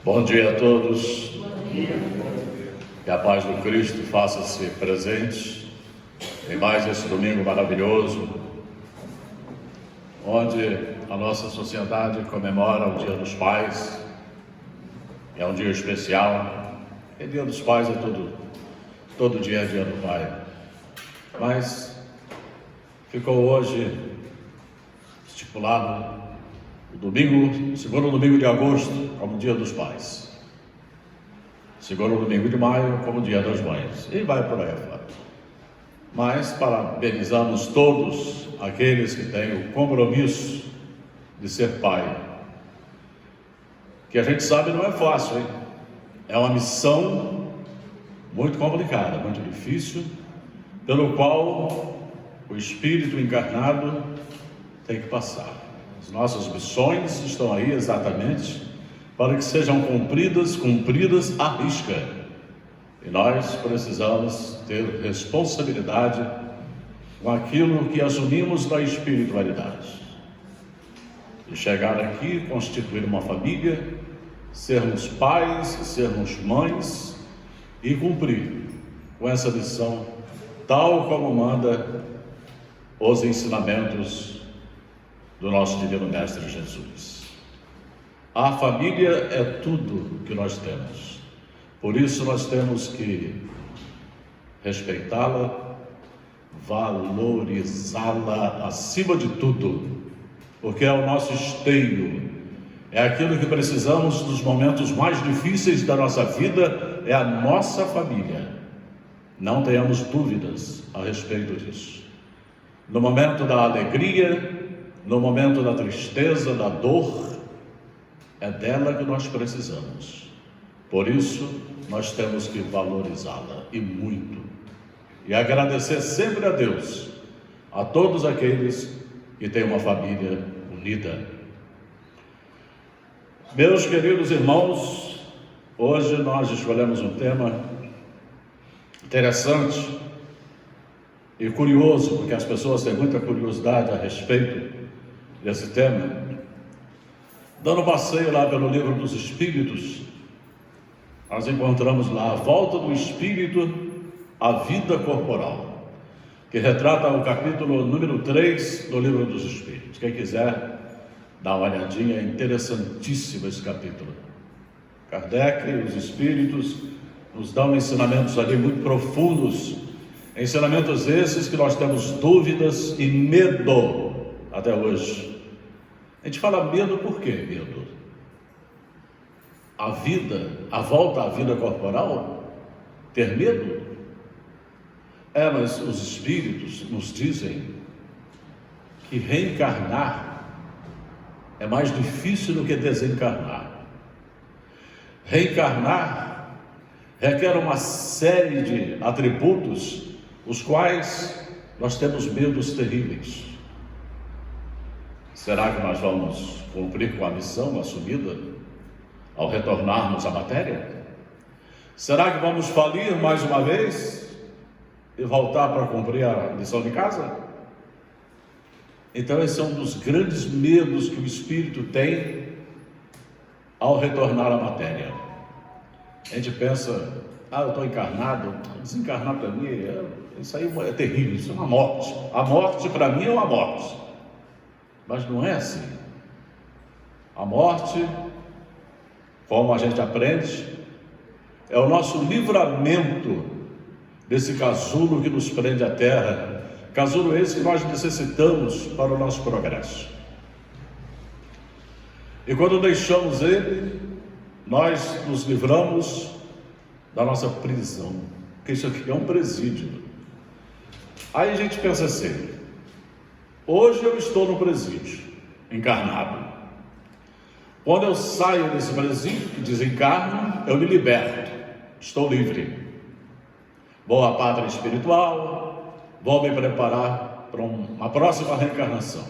Bom dia a todos. Que a paz do Cristo faça-se presente em mais esse domingo maravilhoso, onde a nossa sociedade comemora o Dia dos Pais. É um dia especial. E Dia dos Pais é todo dia é Dia do Pai. Mas ficou hoje estipulado o segundo domingo de agosto como Dia dos Pais, segundo domingo de maio como Dia das Mães, e vai por aí fora. Mas parabenizamos todos aqueles que têm o compromisso de ser pai, que a gente sabe não é fácil, hein? É uma missão muito complicada, muito difícil, pelo qual o Espírito encarnado tem que passar. As nossas missões estão aí exatamente para que sejam cumpridas à risca. E nós precisamos ter responsabilidade com aquilo que assumimos na espiritualidade. E chegar aqui, constituir uma família, sermos pais, sermos mães e cumprir com essa missão, tal como manda os ensinamentos do nosso Divino Mestre Jesus. A família é tudo que nós temos. Por isso nós temos que respeitá-la, valorizá-la acima de tudo, porque é o nosso esteio, é aquilo que precisamos nos momentos mais difíceis da nossa vida, é a nossa família. Não tenhamos dúvidas a respeito disso. No momento da alegria, no momento da tristeza, da dor, é dela que nós precisamos. Por isso, nós temos que valorizá-la, e muito. E agradecer sempre a Deus, a todos aqueles que têm uma família unida. Meus queridos irmãos, hoje nós escolhemos um tema interessante e curioso, porque as pessoas têm muita curiosidade a respeito desse tema. Dando passeio lá pelo Livro dos Espíritos, nós encontramos lá a volta do Espírito à vida corporal, que retrata o capítulo número 3 do Livro dos Espíritos. Quem quiser dar uma olhadinha, é interessantíssimo esse capítulo. Kardec e os Espíritos nos dão ensinamentos ali muito profundos, ensinamentos esses que nós temos dúvidas e medo até hoje. A gente fala medo por quê? Medo. A volta à vida corporal? Ter medo? Mas os Espíritos nos dizem que reencarnar é mais difícil do que desencarnar. Reencarnar requer uma série de atributos, os quais nós temos medos terríveis. Será que nós vamos cumprir com a missão assumida ao retornarmos à matéria? Será que vamos falir mais uma vez e voltar para cumprir a lição de casa? Então esse é um dos grandes medos que o espírito tem ao retornar à matéria. A gente pensa, eu estou encarnado, desencarnar para mim, isso aí é terrível, isso é uma morte. A morte para mim é uma morte. Mas não é assim. A morte, como a gente aprende, é o nosso livramento desse casulo que nos prende à terra, casulo esse que nós necessitamos para o nosso progresso. E quando deixamos ele, nós nos livramos da nossa prisão, porque isso aqui é um presídio. Aí a gente pensa assim, hoje eu estou no presídio, encarnado. Quando eu saio desse presídio, que desencarno, eu me liberto, estou livre. Vou à pátria espiritual, vou me preparar para uma próxima reencarnação.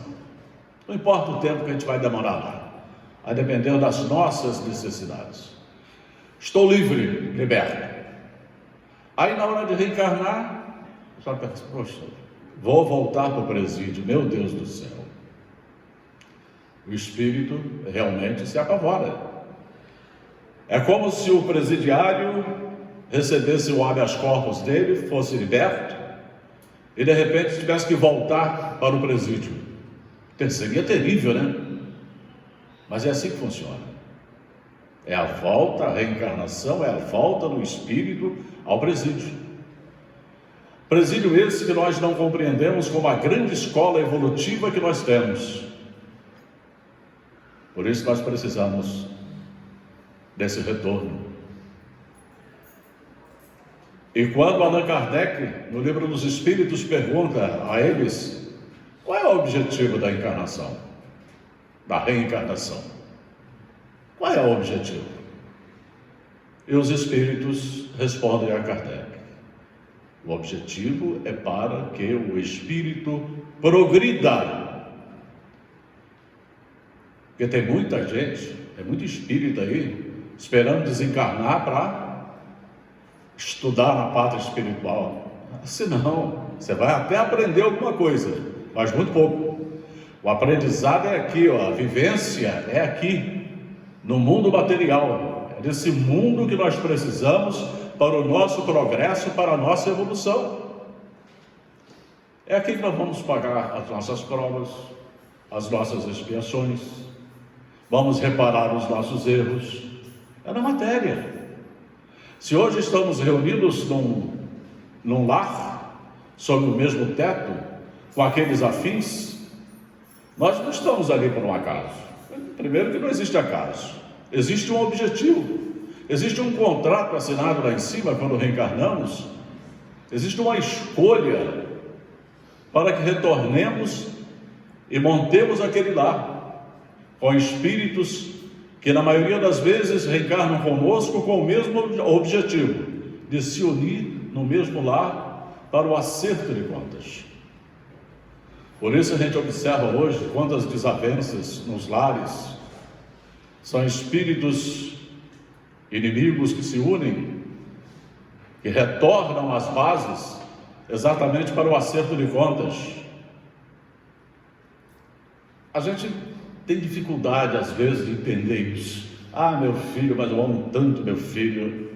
Não importa o tempo que a gente vai demorar lá, a depender das nossas necessidades. Estou livre, liberto. Aí na hora de reencarnar, só pensa, poxa, vou voltar para o presídio, meu Deus do céu. O espírito realmente se apavora. É como se o presidiário recebesse o habeas corpus dele, fosse liberto, e de repente tivesse que voltar para o presídio. Seria terrível, né? Mas é assim que funciona. É a volta, a reencarnação, é a volta do espírito ao presídio. Presídio esse que nós não compreendemos como a grande escola evolutiva que nós temos. Por isso nós precisamos desse retorno. E quando Allan Kardec, no Livro dos Espíritos, pergunta a eles qual é o objetivo da encarnação, da reencarnação, qual é o objetivo? E os Espíritos respondem a Kardec: o objetivo é para que o Espírito progrida. Porque tem muita gente, tem muito espírito aí, esperando desencarnar para estudar na pátria espiritual. Se não, você vai até aprender alguma coisa, mas muito pouco. O aprendizado é aqui, ó, a vivência é aqui, no mundo material. É desse mundo que nós precisamos para o nosso progresso, para a nossa evolução. É aqui que nós vamos pagar as nossas provas, as nossas expiações, vamos reparar os nossos erros. É na matéria. Se hoje estamos reunidos num lar, sob o mesmo teto, com aqueles afins, nós não estamos ali por um acaso. Primeiro que não existe acaso, existe um objetivo, existe um contrato assinado lá em cima quando reencarnamos, existe uma escolha para que retornemos e montemos aquele lar, com espíritos que na maioria das vezes reencarnam conosco com o mesmo objetivo, de se unir no mesmo lar para o acerto de contas. Por isso a gente observa hoje quantas desavenças nos lares. São espíritos inimigos que se unem, que retornam às bases exatamente para o acerto de contas. A gente tem dificuldade às vezes de entender isso. Ah, meu filho, mas eu amo tanto meu filho.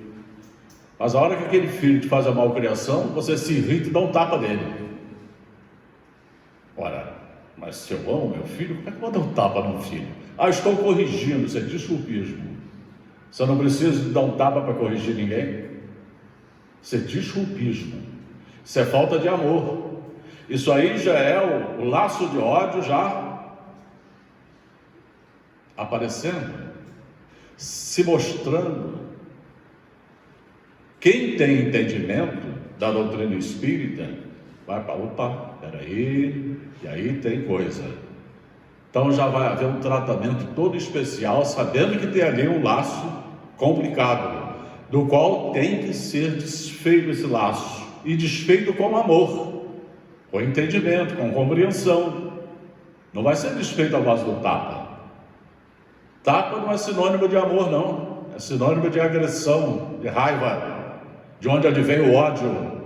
Mas a hora que aquele filho te faz a malcriação, você se irrita e dá um tapa nele. Ora, mas se eu amo meu filho, como é que eu vou dar um tapa no filho? Ah, estou corrigindo, isso é desculpismo. Você não precisa dar um tapa para corrigir ninguém. Isso é desculpismo. Isso é falta de amor. Isso aí já é o laço de ódio já aparecendo, se mostrando. Quem tem entendimento da doutrina espírita vai para, opa, peraí, e aí tem coisa. Então já vai haver um tratamento todo especial, sabendo que tem ali um laço complicado, do qual tem que ser desfeito esse laço, e desfeito com amor, com entendimento, com compreensão. Não vai ser desfeito à base do tapa. Tapa não é sinônimo de amor, não. É sinônimo de agressão, de raiva, de onde advém o ódio.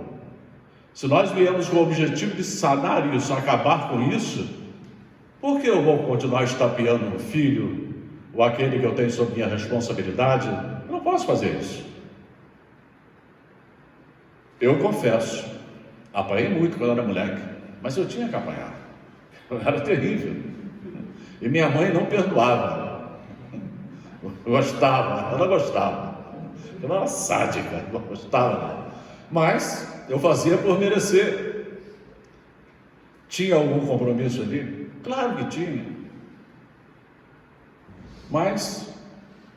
Se nós viemos com o objetivo de sanar isso, acabar com isso, por que eu vou continuar estapeando um filho, ou aquele que eu tenho sob minha responsabilidade? Eu não posso fazer isso. Eu confesso, apanhei muito quando era moleque, mas eu tinha que apanhar. Era terrível. E minha mãe não perdoava. Gostava, ela gostava. Ela era sádica, não gostava. Mas eu fazia por merecer. Tinha algum compromisso ali? Claro que tinha. Mas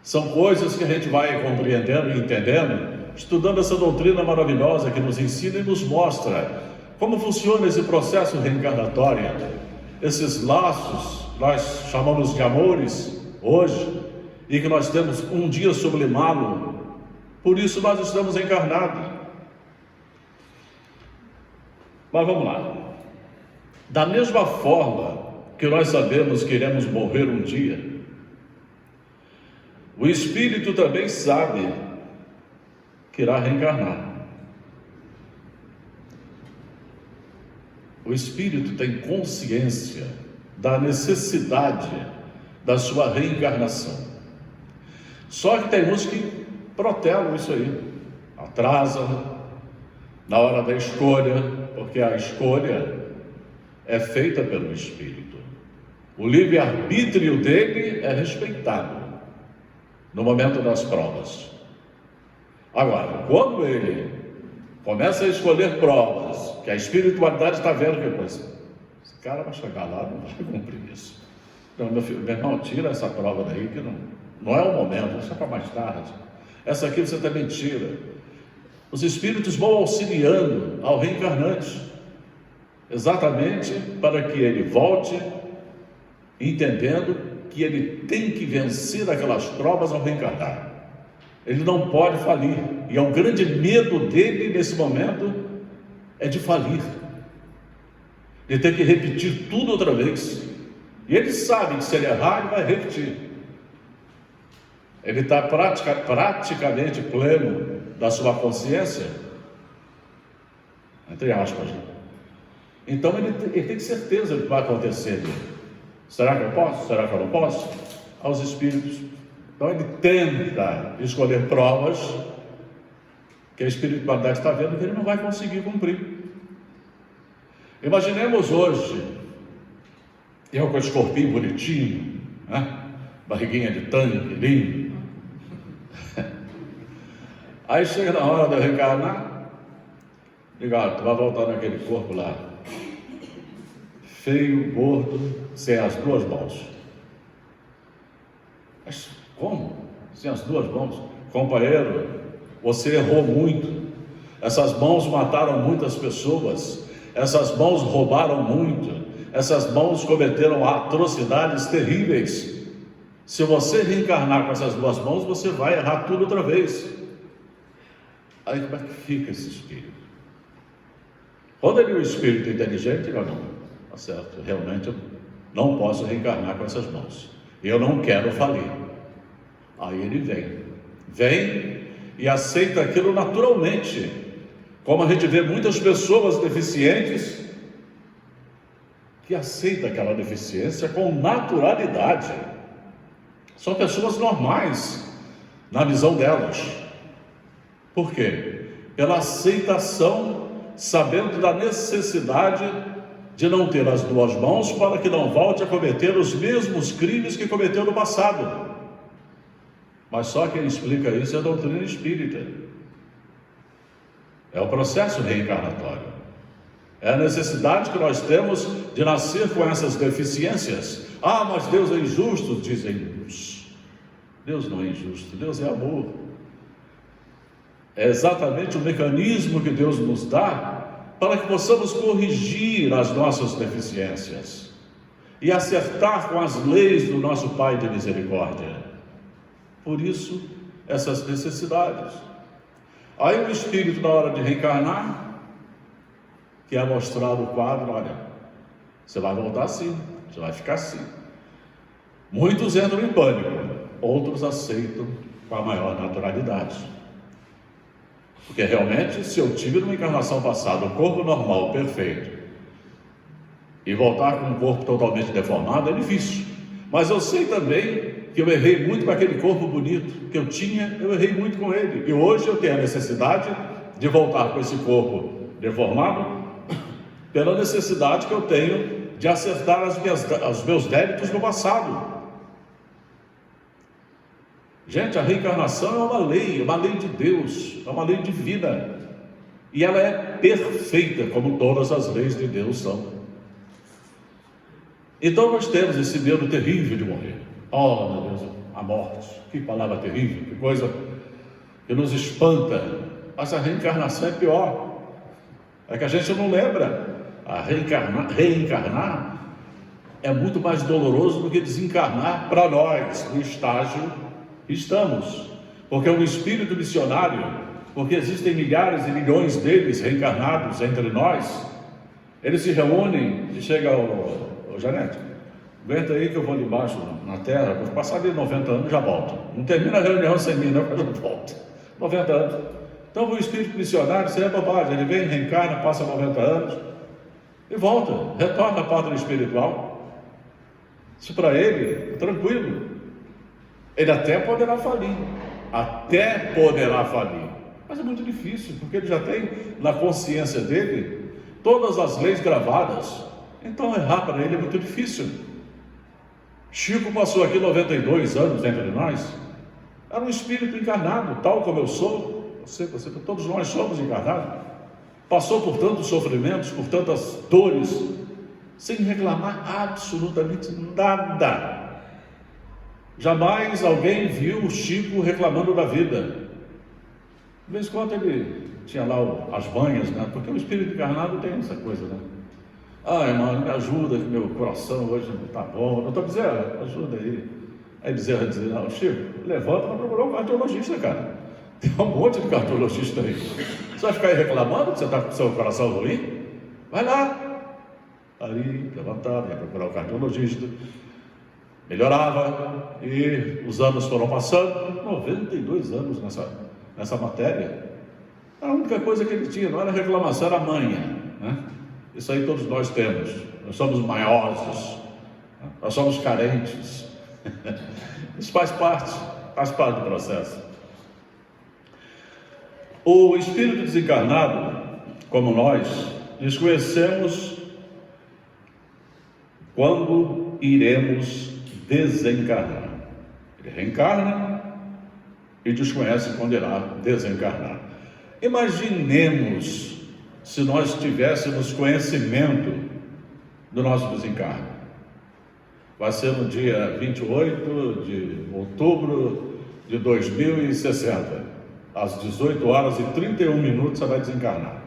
são coisas que a gente vai compreendendo e entendendo, estudando essa doutrina maravilhosa que nos ensina e nos mostra como funciona esse processo reencarnatório. Esses laços, nós chamamos de amores hoje, e que nós temos um dia sublimá-lo. Por isso nós estamos encarnados. Mas vamos lá. Da mesma forma que nós sabemos que iremos morrer um dia, o espírito também sabe que irá reencarnar. O espírito tem consciência da necessidade da sua reencarnação. Só que tem uns que protelam isso aí, atrasam na hora da escolha, porque a escolha é feita pelo Espírito. O livre-arbítrio dele é respeitado no momento das provas. Agora, quando ele começa a escolher provas, que a espiritualidade está vendo que coisa, esse cara vai chegar lá, não vai cumprir isso. Então, meu irmão, tira essa prova daí, que não é o momento, deixa para mais tarde. Essa aqui você também tira. Os espíritos vão auxiliando ao reencarnante, exatamente para que ele volte entendendo que ele tem que vencer aquelas provas ao reencarnar. Ele não pode falir, e é um grande medo dele nesse momento, é de falir, de ter que repetir tudo outra vez. E ele sabe que se ele errar, ele vai repetir. Ele está praticamente pleno da sua consciência, entre aspas. Então ele tem certeza do que vai acontecer. Será que eu posso? Será que eu não posso? Aos espíritos. Então ele tenta escolher provas que a espiritualidade está vendo que ele não vai conseguir cumprir. Imaginemos hoje, eu com esse corpinho bonitinho, né? Barriguinha de tanque, lindo. Aí chega na hora de eu reencarnar, ligado, tu vai voltar naquele corpo lá, feio, gordo, sem as duas mãos. Mas como? Sem as duas mãos? Companheiro, você errou muito. Essas mãos mataram muitas pessoas. Essas mãos roubaram muito. Essas mãos cometeram atrocidades terríveis. Se você reencarnar com essas duas mãos, você vai errar tudo outra vez. Aí como é que fica esse espírito? Quando ele é um espírito inteligente, ele não, tá certo, realmente eu não posso reencarnar com essas mãos. Eu não quero falir. Aí ele vem e aceita aquilo naturalmente. Como a gente vê muitas pessoas deficientes que aceitam aquela deficiência com naturalidade. São pessoas normais na visão delas. Por quê? Pela aceitação, sabendo da necessidade de não ter as duas mãos para que não volte a cometer os mesmos crimes que cometeu no passado. Mas só quem explica isso é a doutrina espírita. É o processo reencarnatório. É a necessidade que nós temos de nascer com essas deficiências. Ah, mas Deus é injusto, dizem uns. Deus não é injusto, Deus é amor. É exatamente o mecanismo que Deus nos dá para que possamos corrigir as nossas deficiências e acertar com as leis do nosso Pai de misericórdia. Por isso, essas necessidades. Aí o Espírito, na hora de reencarnar, quer mostrar o quadro, olha, você vai voltar assim, você vai ficar assim. Muitos entram em pânico, outros aceitam com a maior naturalidade. Porque realmente, se eu tive numa encarnação passada um corpo normal, perfeito, e voltar com um corpo totalmente deformado é difícil. Mas eu sei também que eu errei muito com aquele corpo bonito que eu tinha, eu errei muito com ele. E hoje eu tenho a necessidade de voltar com esse corpo deformado, pela necessidade que eu tenho de acertar os meus débitos no passado. Gente, a reencarnação é uma lei de Deus, é uma lei divina. E ela é perfeita, como todas as leis de Deus são. Então nós temos esse medo terrível de morrer. Oh, meu Deus, a morte, que palavra terrível, que coisa que nos espanta. Mas a reencarnação é pior. É que a gente não lembra. A reencarnar é muito mais doloroso do que desencarnar para nós, no estágio que estamos. Porque é um espírito missionário, porque existem milhares e milhões deles reencarnados entre nós. Eles se reúnem e chega o Janete, aguenta aí que eu vou ali embaixo na terra, vou passar ali 90 anos e já volto. Não termina a reunião sem mim, não, que eu já volto. 90 anos. Então o espírito missionário, isso é bobagem, ele vem, reencarna, passa 90 anos e volta, retorna à pátria espiritual. Isso para ele é tranquilo. Ele até poderá falir, mas é muito difícil, porque ele já tem na consciência dele todas as leis gravadas, então errar para ele é muito difícil. Chico passou aqui 92 anos entre nós, era um espírito encarnado, tal como eu sou, você, todos nós somos encarnados, passou por tantos sofrimentos, por tantas dores, sem reclamar absolutamente nada. Jamais alguém viu o Chico reclamando da vida. De vez em quando ele tinha lá as banhas, né? Porque o espírito encarnado tem essa coisa, né? Ai, mano, me ajuda, que meu coração hoje não está bom. Doutor Bezerra, ajuda aí. Aí Bezerra dizia, não, Chico, levanta para procurar um cardiologista, cara. Tem um monte de cardiologista aí. Você vai ficar aí reclamando que você está com o seu coração ruim? Vai lá. Aí, levantava, ia procurar o cardiologista. Melhorava, e os anos foram passando, 92 anos nessa matéria. A única coisa que ele tinha não era reclamação, era manha, né? Isso aí todos nós temos. Nós somos maiosos, né? Nós somos carentes. Isso faz parte do processo. O espírito desencarnado, como nós, desconhecemos quando iremos desencarnar. Ele reencarna e desconhece quando irá desencarnar. Imaginemos se nós tivéssemos conhecimento do nosso desencarne. Vai ser no dia 28 de outubro de 2060, às 18 horas e 31 minutos você vai desencarnar.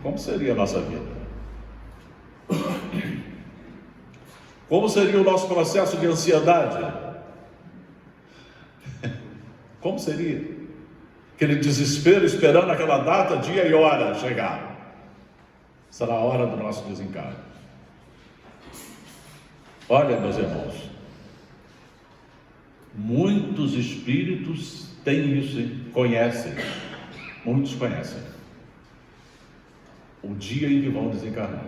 Como seria a nossa vida? Como seria o nosso processo de ansiedade? Como seria? Aquele desespero esperando aquela data, dia e hora chegar. Será a hora do nosso desencarne. Olha, meus irmãos, muitos espíritos têm isso, conhecem, muitos conhecem o dia em que vão desencarnar.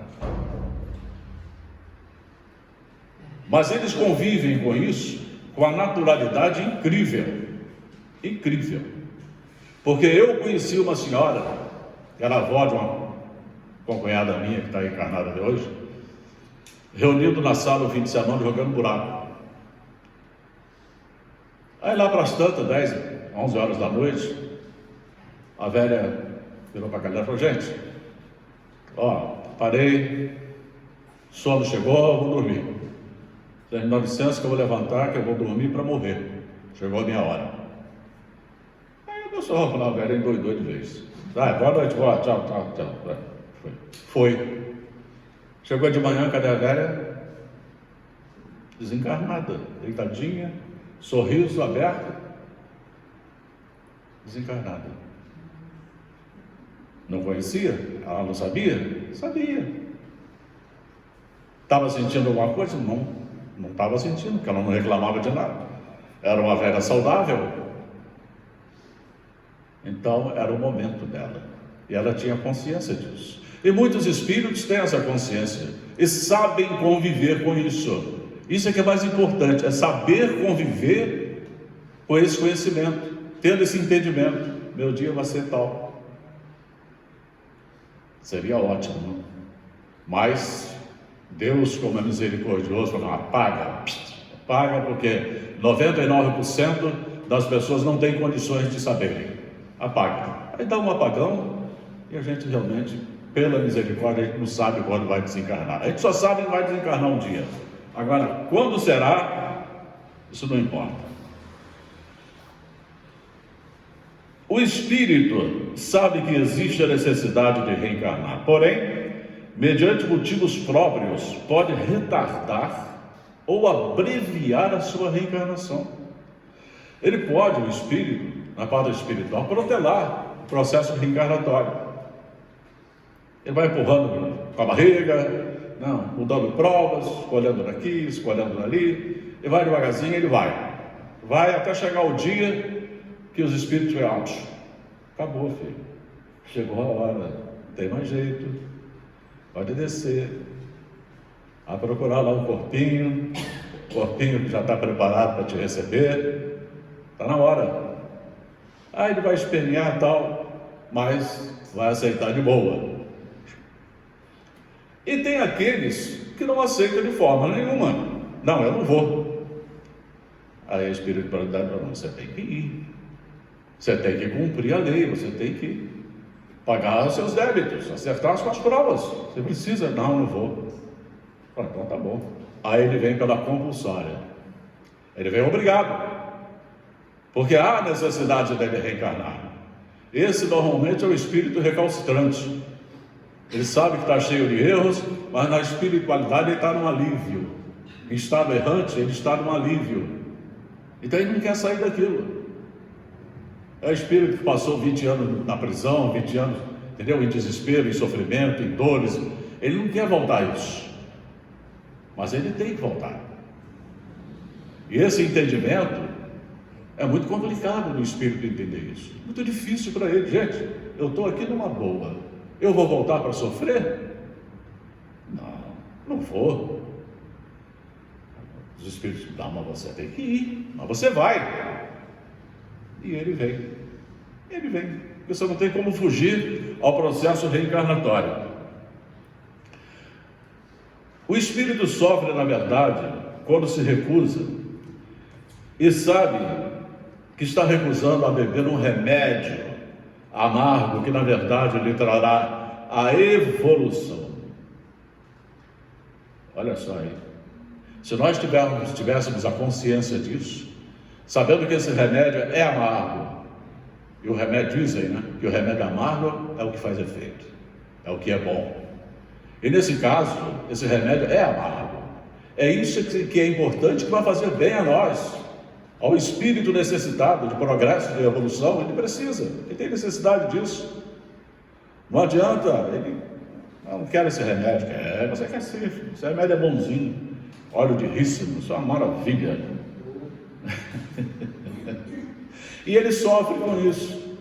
Mas eles convivem com isso com a naturalidade incrível. Porque eu conheci uma senhora, que era avó de uma concunhada minha que está encarnada de hoje, reunido na sala o fim de semana jogando buraco. Aí lá para as tantas, 10, 11 horas da noite, a velha virou para a galera e falou, gente, parei, sono chegou, vou dormir. Vocês me dão licença que eu vou levantar, que eu vou dormir para morrer. Chegou a minha hora. Aí o pessoal falou, velho, endoidou de vez. Boa noite, tchau. Foi. Chegou de manhã, cadê a velha? Desencarnada, deitadinha, sorriso aberto. Desencarnada. Não conhecia? Ela não sabia? Sabia. Estava sentindo alguma coisa? Não estava sentindo, porque ela não reclamava de nada. Era uma velha saudável. Então, era o momento dela. E ela tinha consciência disso. E muitos espíritos têm essa consciência e sabem conviver com isso. Isso é que é mais importante, é saber conviver com esse conhecimento, tendo esse entendimento. Meu dia vai ser tal. Seria ótimo, não? Mas Deus, como é misericordioso, falou, apaga, porque 99% das pessoas não têm condições de saberem. Apaga. Aí dá um apagão e a gente realmente, pela misericórdia, a gente não sabe quando vai desencarnar. A gente só sabe que vai desencarnar um dia. Agora, quando será, isso não importa. O espírito sabe que existe a necessidade de reencarnar, porém, mediante motivos próprios, pode retardar ou abreviar a sua reencarnação. Ele pode, o espírito, na parte espiritual, protelar o processo reencarnatório. Ele vai empurrando com a barriga, mudando provas, escolhendo daqui, escolhendo dali, e vai devagarzinho, ele vai até chegar o dia que os espíritos falam, acabou, filho, chegou a hora, não tem mais jeito, pode descer, vai procurar lá um corpinho, corpinho que já está preparado para te receber. Está na hora. Aí ele vai espernear e tal, mas vai aceitar de boa. E tem aqueles que não aceitam de forma nenhuma. Não, eu não vou. Aí a espiritualidade fala, você tem que ir. Você tem que cumprir a lei, você tem que pagar os seus débitos, acertar as suas provas. Você precisa, não vou. Fala, então tá bom. Aí ele vem pela compulsória. Ele vem obrigado. Porque há necessidade dele reencarnar. Esse normalmente é o espírito recalcitrante. Ele sabe que está cheio de erros, mas na espiritualidade ele está num alívio. Em estado errante, ele está num alívio. Então ele não quer sair daquilo. É o espírito que passou 20 anos na prisão, 20 anos, entendeu? Em desespero, em sofrimento, em dores. Ele não quer voltar a isso. Mas ele tem que voltar. E esse entendimento é muito complicado no espírito entender isso. Muito difícil para ele. Gente, eu estou aqui numa boa. Eu vou voltar para sofrer? Não vou. Os espíritos, não, mas você tem que ir. Mas você vai. E ele vem. Ele vem. Porque você não tem como fugir ao processo reencarnatório. O espírito sofre, na verdade, quando se recusa e sabe que está recusando a beber um remédio amargo que, na verdade, lhe trará a evolução. Olha só aí. Se nós tivéssemos a consciência disso, sabendo que esse remédio é amargo, e o remédio dizem, né, que o remédio amargo é o que faz efeito, é o que é bom. E nesse caso, esse remédio é amargo. É isso que é importante, que vai fazer bem a nós, ao espírito necessitado de progresso, de evolução. Ele precisa, ele tem necessidade disso. Não adianta, ele não quer esse remédio, você quer sim, esse remédio é bonzinho, óleo de rícino, isso é uma maravilha. E ele sofre com isso.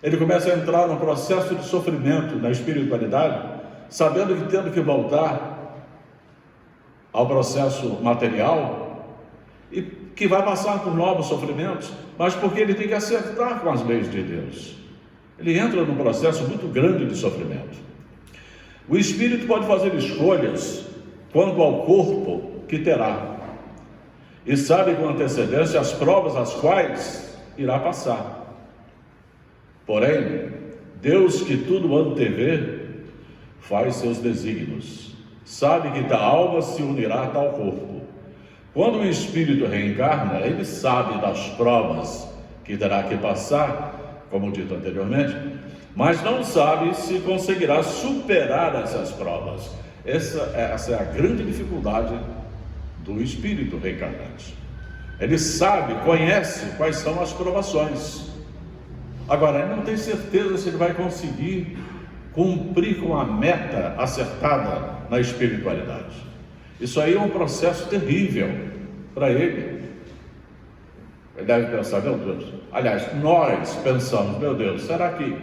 Ele começa a entrar num processo de sofrimento na espiritualidade, sabendo que tendo que voltar ao processo material e que vai passar por novos sofrimentos, mas porque ele tem que acertar com as leis de Deus. Ele entra num processo muito grande de sofrimento. O espírito pode fazer escolhas quanto ao corpo que terá, e sabe com antecedência as provas às quais irá passar. Porém, Deus, que tudo antevê, faz seus desígnios, sabe que tal alma se unirá a tal corpo. Quando o espírito reencarna, ele sabe das provas que terá que passar, como dito anteriormente, mas não sabe se conseguirá superar essas provas. Essa é a grande dificuldade do espírito reencarnante. Ele sabe, conhece quais são as provações. Agora, ele não tem certeza se ele vai conseguir cumprir com a meta acertada na espiritualidade. Isso aí é um processo terrível para ele. Ele deve pensar, meu Deus, aliás, nós pensamos, meu Deus, será que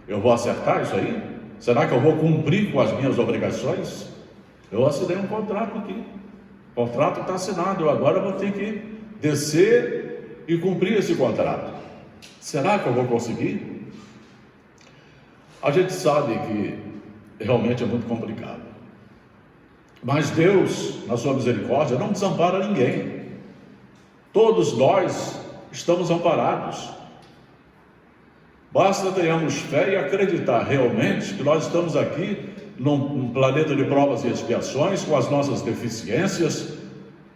eu vou acertar isso aí? Será que eu vou cumprir com as minhas obrigações? Eu assinei um contrato aqui, o contrato está assinado, eu agora vou ter que descer e cumprir esse contrato. Será que eu vou conseguir? A gente sabe que realmente é muito complicado. Mas Deus, na sua misericórdia, não desampara ninguém. Todos nós estamos amparados. Basta tenhamos fé e acreditar realmente que nós estamos aqui num planeta de provas e expiações, com as nossas deficiências,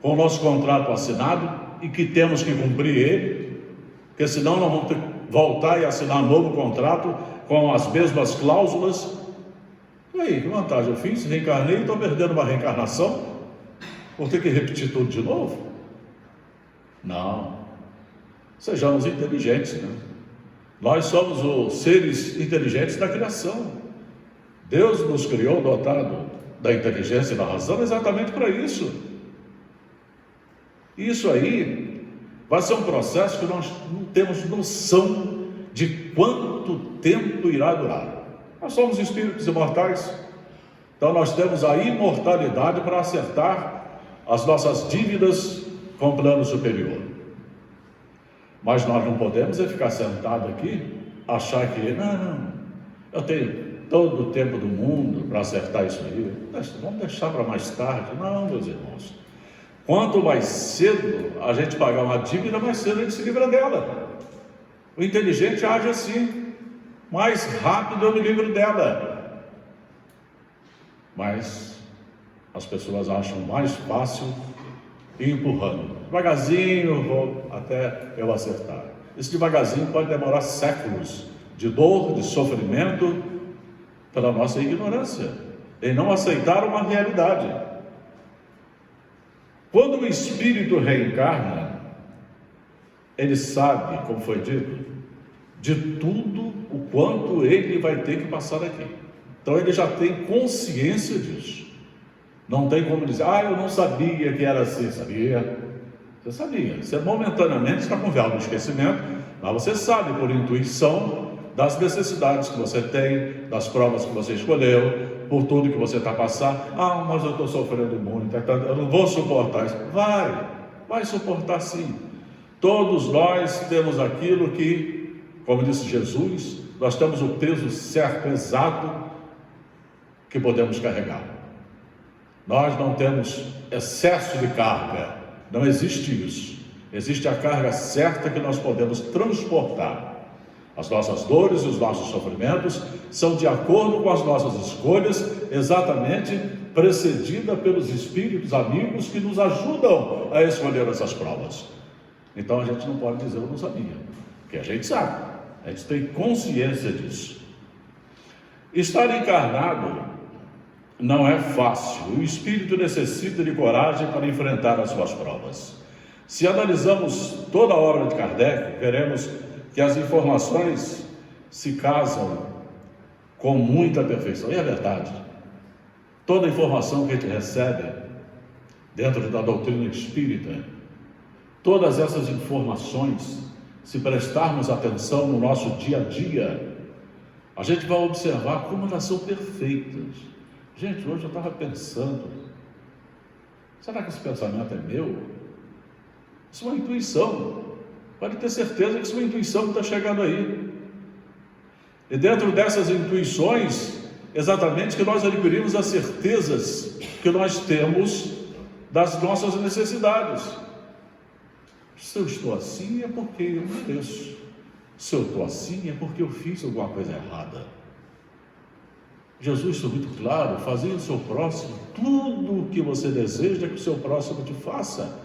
com o nosso contrato assinado e que temos que cumprir ele, porque senão nós vamos ter que voltar e assinar um novo contrato com as mesmas cláusulas. E aí, que vantagem? Eu fiz, reencarnei e estou perdendo uma reencarnação? Vou ter que repetir tudo de novo? Não. Sejamos inteligentes, né? Nós somos os seres inteligentes da criação. Deus nos criou dotado da inteligência e da razão exatamente para isso. Isso aí vai ser um processo que nós não temos noção de quanto tempo irá durar. Nós somos espíritos imortais, então nós temos a imortalidade para acertar as nossas dívidas com plano superior. Mas nós não podemos ficar sentado aqui, achar que, não, eu tenho todo o tempo do mundo para acertar isso aí, vamos deixar para mais tarde. Não, meus irmãos, quanto mais cedo a gente pagar uma dívida, mais cedo a gente se livra dela. O inteligente age assim, mais rápido eu me livro dela. Mas as pessoas acham mais fácil ir empurrando. Devagarzinho vou até eu acertar. Esse devagarzinho pode demorar séculos de dor, de sofrimento, pela nossa ignorância, em não aceitar uma realidade. Quando o espírito reencarna, ele sabe, como foi dito, de tudo o quanto ele vai ter que passar aqui. Então ele já tem consciência disso. Não tem como dizer, eu não sabia que era assim. Sabia? Você sabia. Você momentaneamente está com véu do esquecimento, mas você sabe por intuição das necessidades que você tem, das provas que você escolheu, por tudo que você está passando. Mas eu estou sofrendo muito, eu não vou suportar isso. Vai suportar sim. Todos nós temos aquilo que, como disse Jesus, nós temos o peso certo, exato, que podemos carregar. Nós não temos excesso de carga, não existe isso. Existe a carga certa que nós podemos transportar. As nossas dores e os nossos sofrimentos são de acordo com as nossas escolhas, exatamente precedida pelos espíritos amigos que nos ajudam a escolher essas provas. Então a gente não pode dizer eu não sabia, porque a gente sabe, a gente tem consciência disso. Estar encarnado não é fácil, o espírito necessita de coragem para enfrentar as suas provas. Se analisamos toda a obra de Kardec, veremos que as informações se casam com muita perfeição. E é verdade. Toda a informação que a gente recebe dentro da doutrina espírita, todas essas informações, se prestarmos atenção no nosso dia a dia, a gente vai observar como elas são perfeitas. Gente, hoje eu estava pensando, será que esse pensamento é meu? Isso é uma intuição. Pode ter certeza que isso é uma intuição que está chegando aí. E dentro dessas intuições, exatamente que nós adquirimos as certezas que nós temos das nossas necessidades. Se eu estou assim é porque eu mereço. Se eu estou assim é porque eu fiz alguma coisa errada. Jesus foi muito claro, fazer o seu próximo tudo o que você deseja que o seu próximo te faça.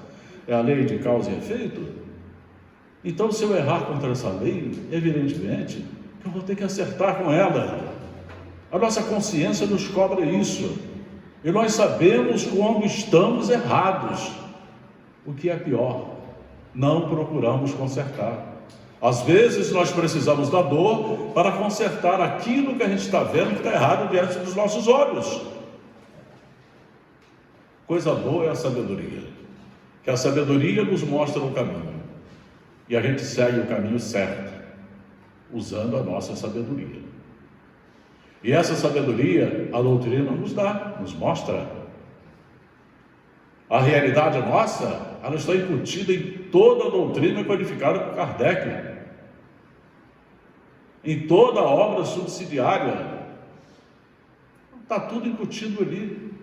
É a lei de causa e efeito. Então, se eu errar contra essa lei, evidentemente, eu vou ter que acertar com ela. A nossa consciência nos cobra isso. E nós sabemos quando estamos errados. O que é pior, não procuramos consertar. Às vezes, nós precisamos da dor para consertar aquilo que a gente está vendo que está errado diante dos nossos olhos. Coisa boa é a sabedoria. Que a sabedoria nos mostra o caminho. E a gente segue o caminho certo, usando a nossa sabedoria. E essa sabedoria, a doutrina nos dá, nos mostra. A realidade nossa, ela está incutida em toda a doutrina codificada por Kardec, em toda a obra subsidiária. Está tudo incutido ali.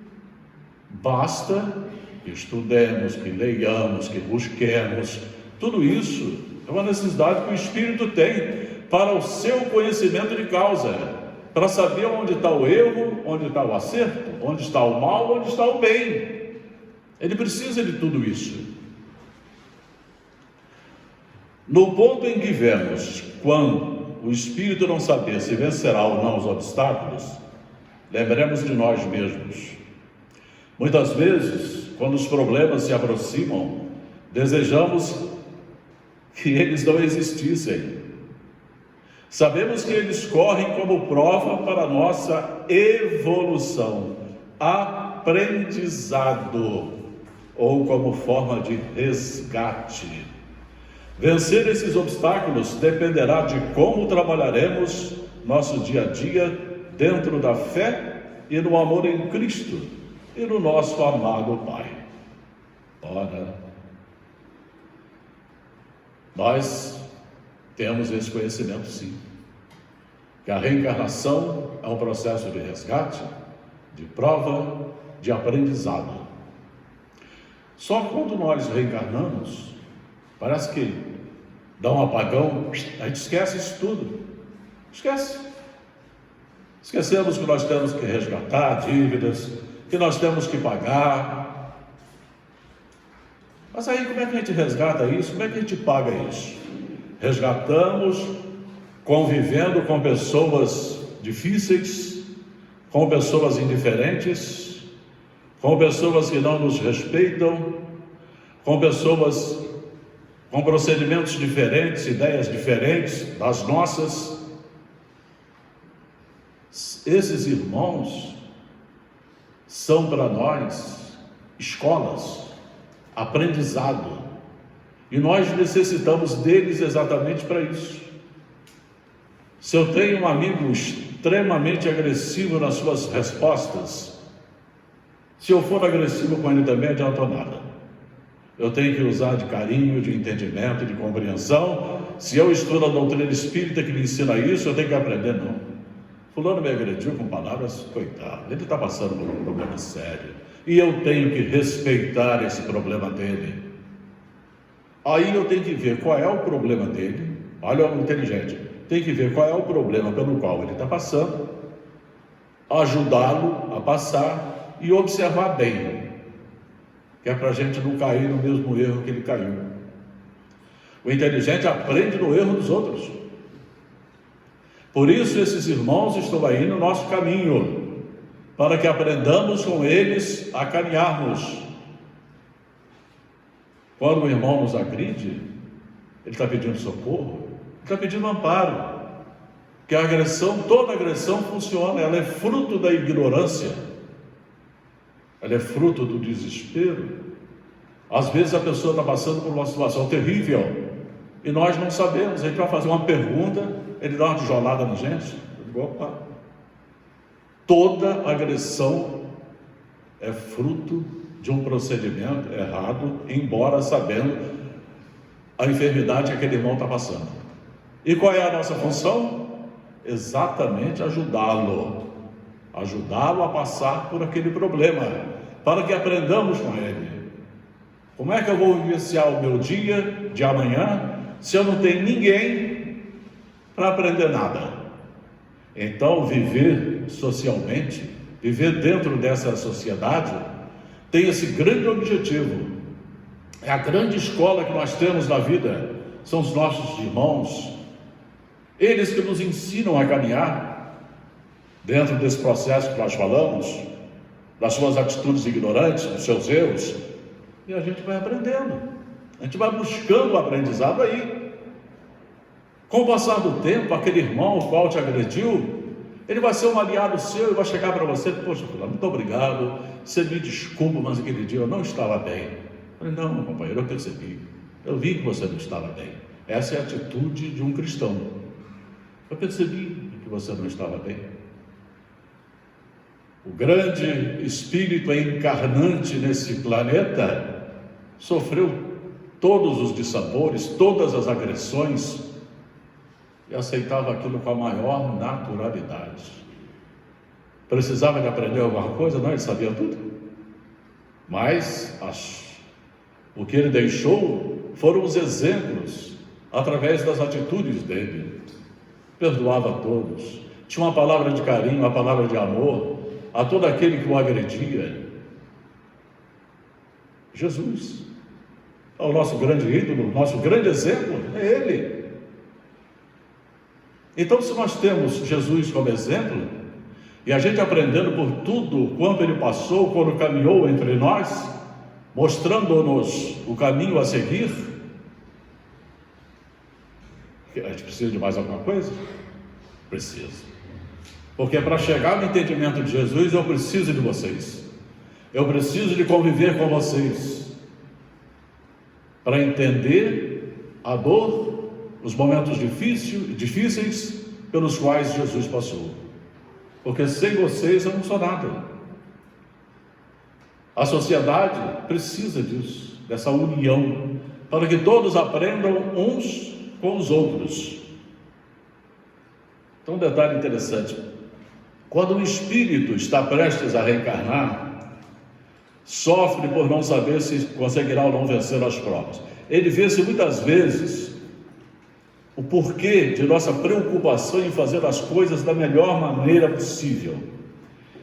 Basta que estudemos, que leiamos, que busquemos. Tudo isso é uma necessidade que o espírito tem para o seu conhecimento de causa, para saber onde está o erro, onde está o acerto, onde está o mal, onde está o bem. Ele precisa de tudo isso. No ponto em que vemos quando o espírito não saber se vencerá ou não os obstáculos, lembremos de nós mesmos. Muitas vezes, quando os problemas se aproximam, desejamos que eles não existissem. Sabemos que eles correm como prova para a nossa evolução, aprendizado, ou como forma de resgate. Vencer esses obstáculos dependerá de como trabalharemos nosso dia a dia dentro da fé e no amor em Cristo e no nosso amado Pai. Ora, nós temos esse conhecimento, sim, que a reencarnação é um processo de resgate, de prova, de aprendizado. Só quando nós reencarnamos, parece que dá um apagão, a gente esquece isso tudo. Esquece. Esquecemos que nós temos que resgatar dívidas, que nós temos que pagar. Mas aí como é que a gente resgata isso? Como é que a gente paga isso? Resgatamos convivendo com pessoas difíceis, com pessoas indiferentes, com pessoas que não nos respeitam, com pessoas com procedimentos diferentes, ideias diferentes das nossas. Esses irmãos são para nós escolas, aprendizado, e nós necessitamos deles exatamente para isso. Se eu tenho um amigo extremamente agressivo nas suas respostas, se eu for agressivo com ele também, não adianta nada. Eu tenho que usar de carinho, de entendimento, de compreensão. Se eu estudo a doutrina espírita que me ensina isso, eu tenho que aprender, não. Fulano me agrediu com palavras, coitado, ele está passando por um problema sério, e eu tenho que respeitar esse problema dele. Aí eu tenho que ver qual é o problema dele. Olha o inteligente, tem que ver qual é o problema pelo qual ele está passando, ajudá-lo a passar e observar bem, que é para a gente não cair no mesmo erro que ele caiu. O inteligente aprende no erro dos outros. Por isso esses irmãos estão aí no nosso caminho, para que aprendamos com eles a caminharmos. Quando o irmão nos agride, ele está pedindo socorro, ele está pedindo amparo, que a agressão, toda agressão funciona, ela é fruto da ignorância, ela é fruto do desespero. Às vezes a pessoa está passando por uma situação terrível e nós não sabemos. A gente vai fazer uma pergunta, ele dá uma tijolada na gente. Opa. Toda agressão é fruto de um procedimento errado, embora sabendo a enfermidade que aquele irmão está passando. E qual é a nossa função? Exatamente ajudá-lo a passar por aquele problema, para que aprendamos com ele. Como é que eu vou vivenciar o meu dia de amanhã se eu não tenho ninguém para aprender nada? Então, viver socialmente, viver dentro dessa sociedade, tem esse grande objetivo. É a grande escola que nós temos na vida, são os nossos irmãos, eles que nos ensinam a caminhar dentro desse processo que nós falamos, das suas atitudes ignorantes, dos seus erros, e a gente vai aprendendo, a gente vai buscando o aprendizado aí. Com o passar do tempo, aquele irmão o qual te agrediu, ele vai ser um aliado seu e vai chegar para você: poxa, muito obrigado, você me desculpa, mas aquele dia eu não estava bem. Eu falei: não, companheiro, eu percebi, eu vi que você não estava bem. Essa é a atitude de um cristão. Eu percebi que você não estava bem. O grande espírito encarnante nesse planeta sofreu todos os dissabores, todas as agressões, e aceitava aquilo com a maior naturalidade. Precisava de aprender alguma coisa? Não, ele sabia tudo. Mas o que ele deixou foram os exemplos, através das atitudes dele. Perdoava a todos, tinha uma palavra de carinho, uma palavra de amor a todo aquele que o agredia. Jesus é o nosso grande ídolo, nosso grande exemplo, é Ele. Então, se nós temos Jesus como exemplo, e a gente aprendendo por tudo quanto Ele passou, quando caminhou entre nós, mostrando-nos o caminho a seguir, a gente precisa de mais alguma coisa? Precisa. Porque para chegar no entendimento de Jesus, eu preciso de vocês. Eu preciso de conviver com vocês, para entender a dor, os momentos difíceis pelos quais Jesus passou. Porque sem vocês eu não sou nada. A sociedade precisa disso. dessa união, para que todos aprendam uns com os outros. Então, um detalhe interessante: quando o espírito está prestes a reencarnar, sofre por não saber se conseguirá ou não vencer as provas. Ele vê-se muitas vezes o porquê de nossa preocupação em fazer as coisas da melhor maneira possível.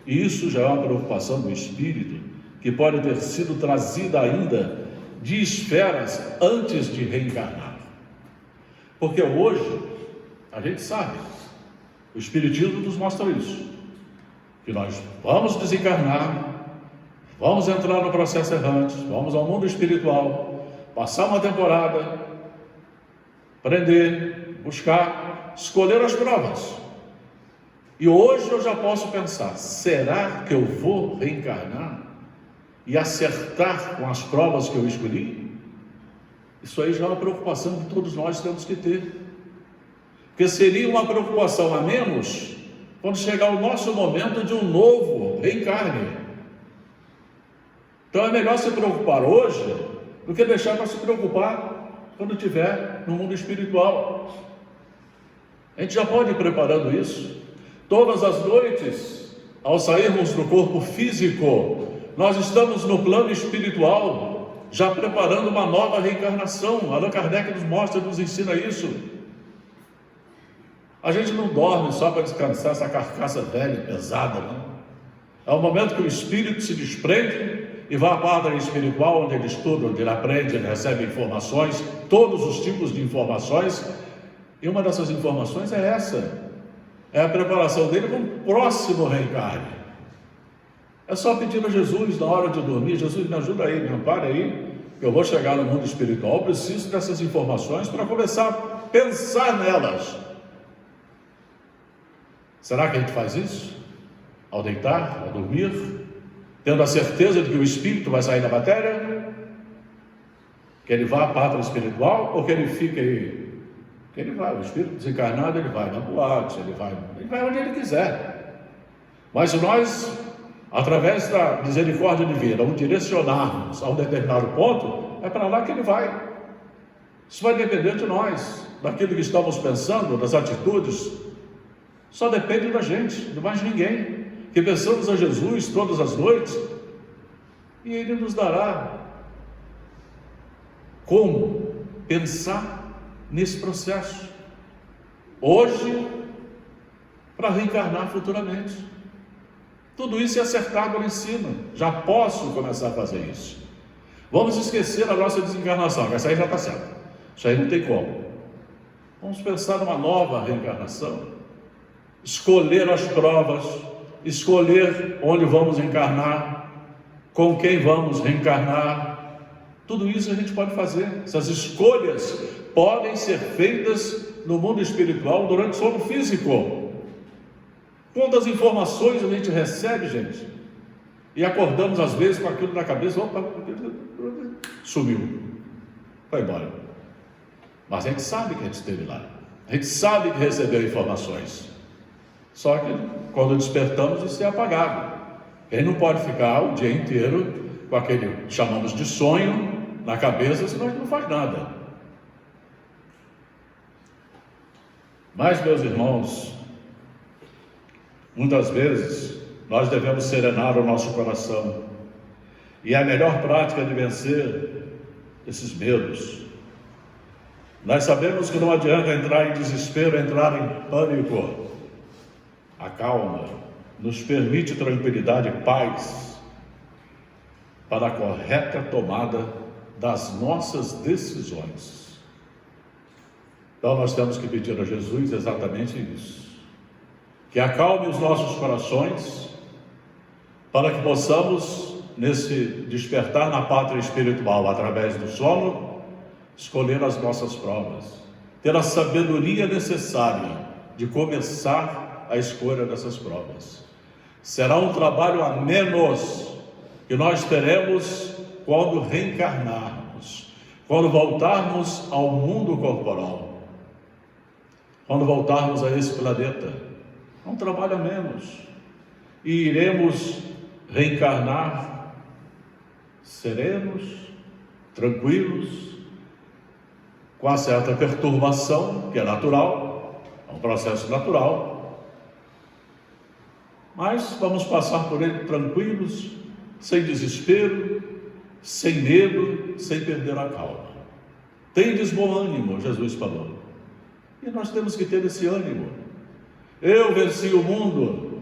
E isso já é uma preocupação do espírito, que pode ter sido trazida ainda de esferas antes de reencarnar. Porque hoje, a gente sabe, o Espiritismo nos mostra isso, que nós vamos desencarnar, vamos entrar no processo errante, vamos ao mundo espiritual, passar uma temporada, aprender, buscar, escolher as provas. E hoje eu já posso pensar: será que eu vou reencarnar e acertar com as provas que eu escolhi? Isso aí já é uma preocupação que todos nós temos que ter, porque seria uma preocupação a menos quando chegar o nosso momento de um novo reencarne. Então é melhor se preocupar hoje do que deixar para se preocupar quando estiver no mundo espiritual. A gente já pode ir preparando isso. Todas as noites, ao sairmos do corpo físico, nós estamos no plano espiritual, já preparando uma nova reencarnação. Allan Kardec nos mostra, nos ensina isso. A gente não dorme só para descansar essa carcaça velha, pesada, não. É o momento que o espírito se desprende e vai à pátria espiritual, onde ele estuda, onde ele aprende, ele recebe informações, todos os tipos de informações. E uma dessas informações é essa. É a preparação dele para o próximo reencarne. É só pedir a Jesus na hora de dormir: Jesus, me ajuda aí, me ampare aí, que eu vou chegar no mundo espiritual, eu preciso dessas informações para começar a pensar nelas. Será que a gente faz isso? Ao deitar, ao dormir, tendo a certeza de que o espírito vai sair da matéria? Que ele vá à pátria espiritual, ou que ele fique aí? Que ele vai, o espírito desencarnado, ele vai na boate, ele vai onde ele quiser. Mas se nós, através da misericórdia divina, o direcionarmos a um determinado ponto, é para lá que ele vai. Isso vai depender de nós, daquilo que estamos pensando, das atitudes. Só depende da gente, de mais ninguém. Que pensamos a Jesus todas as noites, e Ele nos dará como pensar nesse processo, hoje, para reencarnar futuramente. Tudo isso é acertado lá em cima. Já posso começar a fazer isso. Vamos esquecer a nossa desencarnação, essa aí já está certa. Isso aí não tem como. Vamos pensar numa nova reencarnação, escolher as provas, escolher onde vamos encarnar, com quem vamos reencarnar. Tudo isso a gente pode fazer. Essas escolhas podem ser feitas no mundo espiritual durante o sono físico. Quantas informações a gente recebe, gente, e acordamos às vezes com aquilo na cabeça: opa, sumiu, foi embora. Mas a gente sabe que a gente esteve lá, a gente sabe que recebeu informações, só que quando despertamos isso é apagado. Quem não pode ficar o dia inteiro com aquele, chamamos de sonho, na cabeça, senão a gente não faz nada. Mas, meus irmãos, muitas vezes nós devemos serenar o nosso coração, e a melhor prática de vencer esses medos. Nós sabemos que não adianta entrar em desespero, entrar em pânico. A calma nos permite tranquilidade e paz para a correta tomada das nossas decisões. Então nós temos que pedir a Jesus exatamente isso, que acalme os nossos corações, para que possamos, nesse despertar na pátria espiritual, através do sono, escolher as nossas provas, ter a sabedoria necessária de começar a escolha dessas provas. Será um trabalho a menos que nós teremos quando reencarnarmos, quando voltarmos ao mundo corporal, quando voltarmos a esse planeta. É um trabalho a menos, e iremos reencarnar serenos, tranquilos, com uma certa perturbação, que é natural, é um processo natural, mas vamos passar por ele tranquilos, sem desespero, sem medo, sem perder a calma. Tendes bom ânimo, Jesus falou. E nós temos que ter esse ânimo. Eu venci o mundo,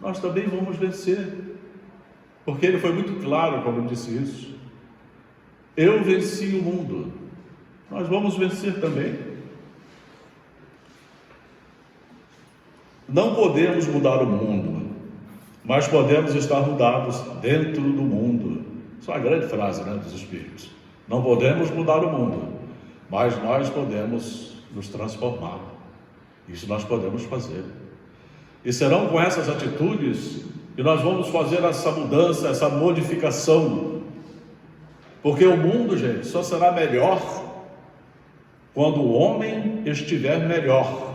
nós também vamos vencer. Porque ele foi muito claro quando disse isso. Eu venci o mundo, nós vamos vencer também. Não podemos mudar o mundo, mas podemos estar mudados dentro do mundo. Isso é uma grande frase, né, dos Espíritos. Não podemos mudar o mundo, mas nós podemos nos transformar. Isso nós podemos fazer. E serão com essas atitudes que nós vamos fazer essa mudança, essa modificação. Porque o mundo, gente, só será melhor quando o homem estiver melhor.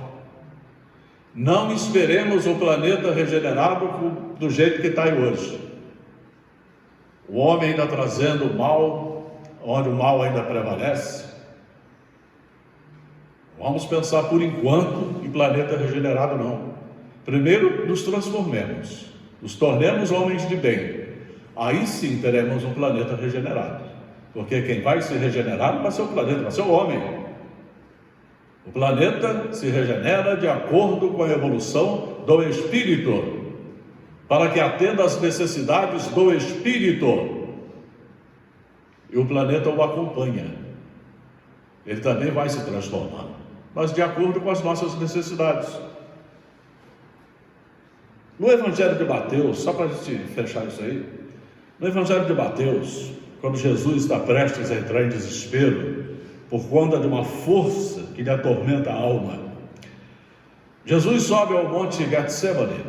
Não esperemos o planeta regenerado do jeito que está aí hoje. O homem ainda trazendo o mal, onde o mal ainda prevalece. Vamos pensar por enquanto em planeta regenerado não. Primeiro nos transformemos, nos tornemos homens de bem. Aí sim teremos um planeta regenerado. Porque quem vai se regenerar não vai ser o planeta, vai ser o homem. O planeta se regenera de acordo com a evolução do espírito, para que atenda às necessidades do espírito. E o planeta o acompanha. Ele também vai se transformando, mas de acordo com as nossas necessidades. No Evangelho de Mateus, só para a gente fechar isso aí, no Evangelho de Mateus, quando Jesus está prestes a entrar em desespero, por conta de uma força que lhe atormenta a alma, Jesus sobe ao monte Getsemane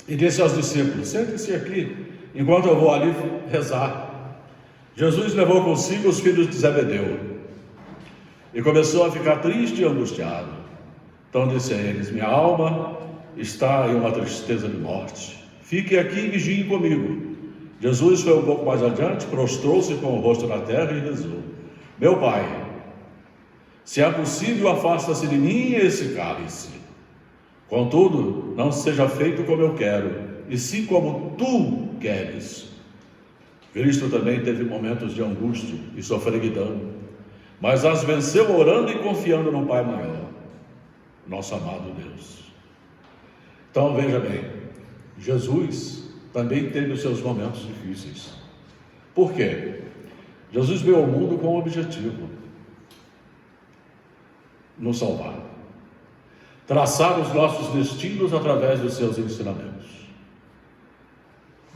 e disse aos discípulos: sentem-se aqui, enquanto eu vou ali rezar. Jesus levou consigo os filhos de Zebedeu e começou a ficar triste e angustiado. Então disse a eles: minha alma está em uma tristeza de morte, fiquem aqui e vigiem comigo. Jesus foi um pouco mais adiante, prostrou-se com o rosto na terra e rezou: meu Pai, se é possível, afasta-se de mim esse cálice. Contudo, não seja feito como eu quero, e sim como tu queres. Cristo também teve momentos de angústia e sofreguidão, mas as venceu orando e confiando no Pai maior, nosso amado Deus. Então veja bem, Jesus também teve os seus momentos difíceis. Por quê? Jesus veio ao mundo com um objetivo: nos salvar, traçar os nossos destinos através dos seus ensinamentos.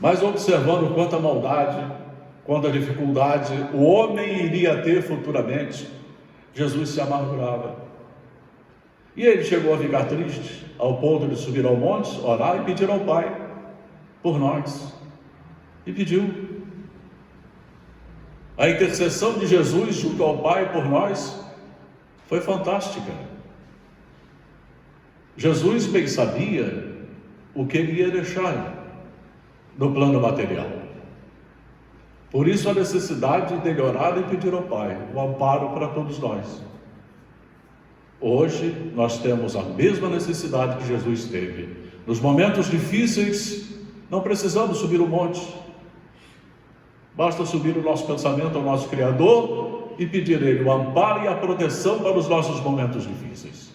Mas observando quanta maldade, quanta dificuldade o homem iria ter futuramente, Jesus se amargurava. E ele chegou a ficar triste, ao ponto de subir ao monte, orar e pedir ao Pai por nós. E pediu. A intercessão de Jesus junto ao Pai por nós foi fantástica. Jesus bem sabia o que ele ia deixar no plano material. Por isso a necessidade dele orar e pedir ao Pai o amparo para todos nós. Hoje nós temos a mesma necessidade que Jesus teve. Nos momentos difíceis não precisamos subir o monte. Basta subir o nosso pensamento ao nosso Criador e pedir a Ele o amparo e a proteção para os nossos momentos difíceis.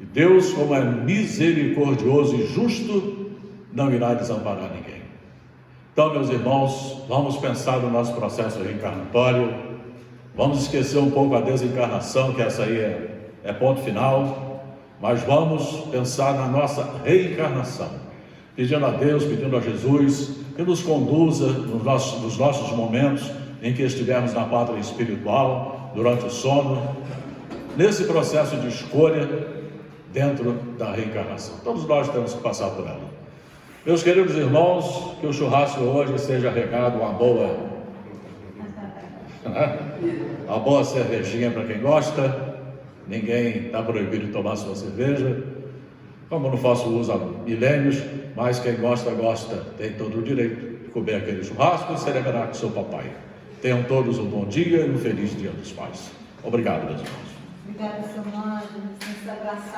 E Deus, como é misericordioso e justo, não irá desamparar ninguém. Então, meus irmãos, vamos pensar no nosso processo reencarnatório. Vamos esquecer um pouco a desencarnação, que essa aí é ponto final. Mas vamos pensar na nossa reencarnação, pedindo a Deus, pedindo a Jesus que nos conduza nos nossos momentos em que estivermos na pátria espiritual, durante o sono, nesse processo de escolha dentro da reencarnação. Todos nós temos que passar por ela. Meus queridos irmãos, que o churrasco hoje seja regado uma boa cervejinha para quem gosta. Ninguém está proibido de tomar sua cerveja. Como eu não faço uso há milênios, mas quem gosta, tem todo o direito de comer aquele churrasco e celebrar com seu papai. Tenham todos um bom dia e um feliz Dia dos Pais. Obrigado, meus irmãos. Obrigada, seu Mãe, por nos abraçar.